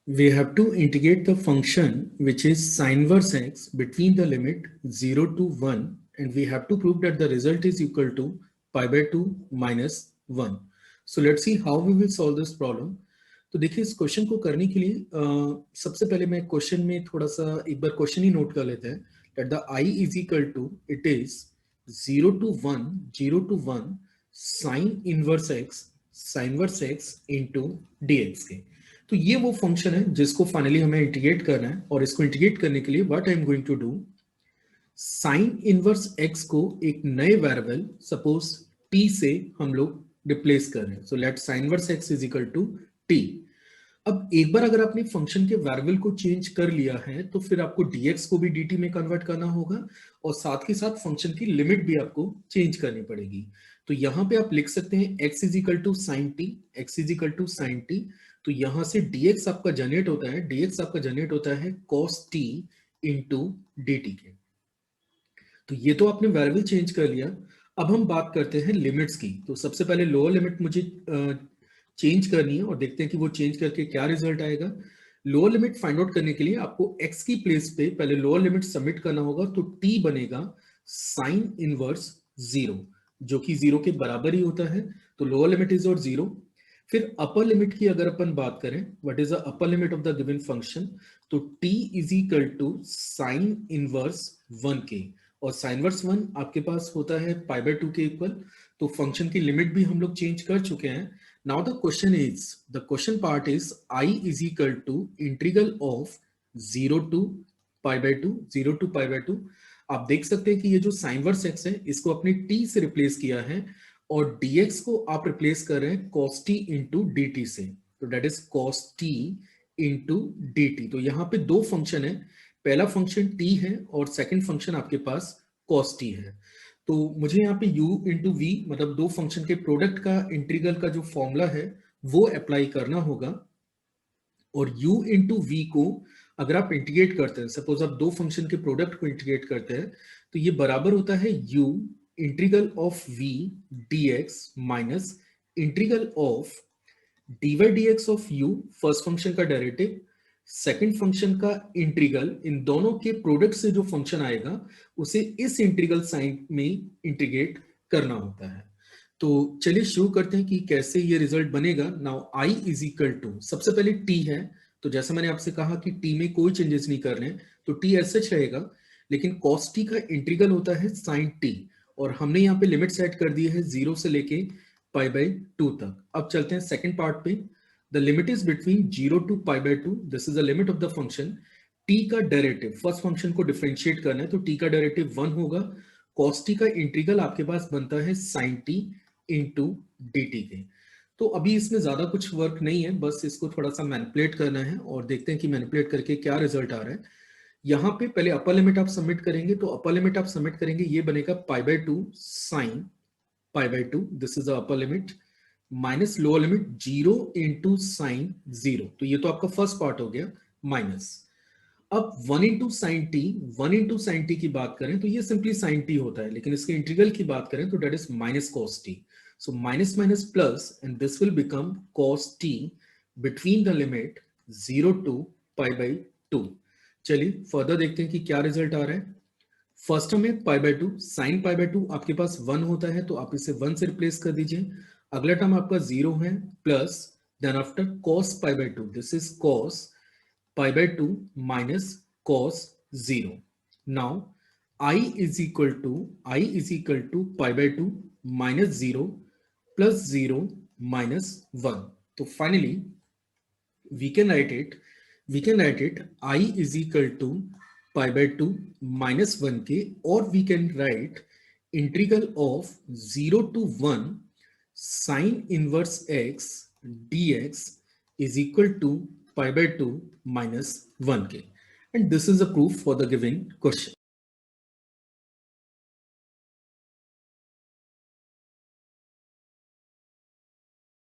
we have to integrate the function which is sine inverse x between the limit 0 to 1, and we have to prove that the result is equal to pi by 2 minus 1. So let's see how we will solve this problem. तो देखिए इस question को करने के लिए सबसे पहले मैं क्वेश्चन में थोड़ा सा एक बार क्वेश्चन ही नोट कर लेते हैं that the I is equal to it is 0 to 1 sine inverse x into dx के. तो ये वो फंक्शन है जिसको फाइनली हमें इंटीग्रेट करना है, और इसको इंटीग्रेट करने के लिए what I am going to do, sine inverse x को एक नए वेरिएबल सपोज t से हम लोग रिप्लेस कर रहे हैं. So let sine inverse x is equal to t. अब एक बार अगर आपने फंक्शन के वेरिएबल को चेंज कर लिया है तो फिर आपको dx को भी dt में कन्वर्ट करना होगा, और साथ के साथ फंक्शन की लिमिट भी आपको चेंज करनी पड़ेगी. तो यहां पे आप लिख सकते हैं x is equal to sine t. तो यहां से dx आपका जनरेट होता है cos t इंटू dt के. तो ये तो आपने वेरिएबल चेंज कर लिया. अब हम बात करते हैं लिमिट्स की. तो सबसे पहले लोअर लिमिट मुझे चेंज करनी है और देखते हैं कि वो चेंज करके क्या रिजल्ट आएगा. लोअर लिमिट फाइंड आउट करने के लिए आपको x की प्लेस पे पहले लोअर लिमिट सबमिट करना होगा. तो t बनेगा साइन इनवर्स 0, जो कि 0 के बराबर ही होता है. तो लोअर लिमिट इज और 0. फिर अपर लिमिट की अगर अपन बात करें, what is the upper limit of the given function, तो t is equal to sine inverse 1 के, और साइन इनवर्स 1 आपके पास होता है पाई बाय 2 के इक्वल. तो फंक्शन की लिमिट भी हम लोग चेंज कर चुके हैं. Now the question part is I is equal to integral of 0 to pi by 2. आप देख सकते हैं कि ये जो साइन इनवर्स x है इसको अपने t से रिप्लेस किया है, और dx को आप रिप्लेस कर रहे हैं cos t इंटू dt से. तो that is cos t into dt. तो यहाँ पे दो फंक्शन है, पहला फंक्शन t है और सेकंड फंक्शन आपके पास cos t है. तो मुझे यहाँ पे u इंटू v मतलब दो फंक्शन के प्रोडक्ट का इंटीग्रल का जो फॉर्मूला है वो अप्लाई करना होगा. और u इंटू v को अगर आप इंटीग्रेट करते हैं, सपोज आप दो फंक्शन के प्रोडक्ट को इंटीग्रेट करते हैं, तो ये बराबर होता है u integral of v dx minus integral of dy dx of u, first function का डेरिवेटिव, सेकंड फंक्शन का इंटीग्रल. इन दोनों के प्रोडक्ट से जो फंक्शन आएगा उसे इस इंटीग्रल साइन में इंटीग्रेट करना होता है. तो चलिए शुरू करते हैं कि कैसे ये रिजल्ट बनेगा. Now I is equal to, सबसे पहले t है, तो जैसा मैंने आपसे कहा कि t में कोई चेंजेस नहीं करने, तो t एज सच रहेगा, लेकिन cos t का इंटीग्रल होता है sin t, और हमने यहाँ पे लिमिट सेट कर दी है 0 से लेके पाई बाय 2 तक. अब चलते हैं सेकंड पार्ट पे. The limit is between 0 to pi by 2. This is the limit of the function. t का डेरिवेटिव, फर्स्ट फंक्शन को डिफरेंशिएट करना है, तो t का डेरिवेटिव 1 होगा. cos t का इंटीग्रल आपके पास बनता है sin t इंटू dt के. तो अभी इसमें ज्यादा कुछ वर्क नहीं है, बस इसको थोड़ा सा मैनिपुलेट करना है और देखते हैं कि मैनिपुलेट करके क्या रिजल्ट आ रहा है. यहाँ पे पहले अपर लिमिट आप सबमिट करेंगे, तो अपर लिमिट आप सबमिट करेंगे ये बनेगा पाई by 2 sine pi by 2, this is the upper limit, minus lower limit 0 into sine 0. तो ये तो आपका फर्स्ट पार्ट हो गया, माइनस. अब 1 इंटू साइन टी की बात करें तो ये सिंपली साइन टी होता है, लेकिन इसके इंटीग्रल की बात करें तो that is minus cos t. So minus minus plus, and this will become cos t between the limit 0 to pi by 2. चलिए फर्दर देखते हैं कि क्या रिजल्ट आ रहा है. फर्स्ट टर्म में पाई बाय 2, साइन पाई बाय 2 आपके पास 1 होता है, तो आप इसे 1 से रिप्लेस कर दीजिए. अगला टर्म आपका 0 है, plus then after cos pi by 2, this is cos pi by 2 minus cos 0. Now I is equal to pi by 2 minus 0 plus 0 minus 1. So finally we can write it I is equal to pi by 2 minus 1 k, or we can write integral of 0 to 1 sine inverse x dx is equal to pi by 2 minus 1k. And this is a proof for the given question.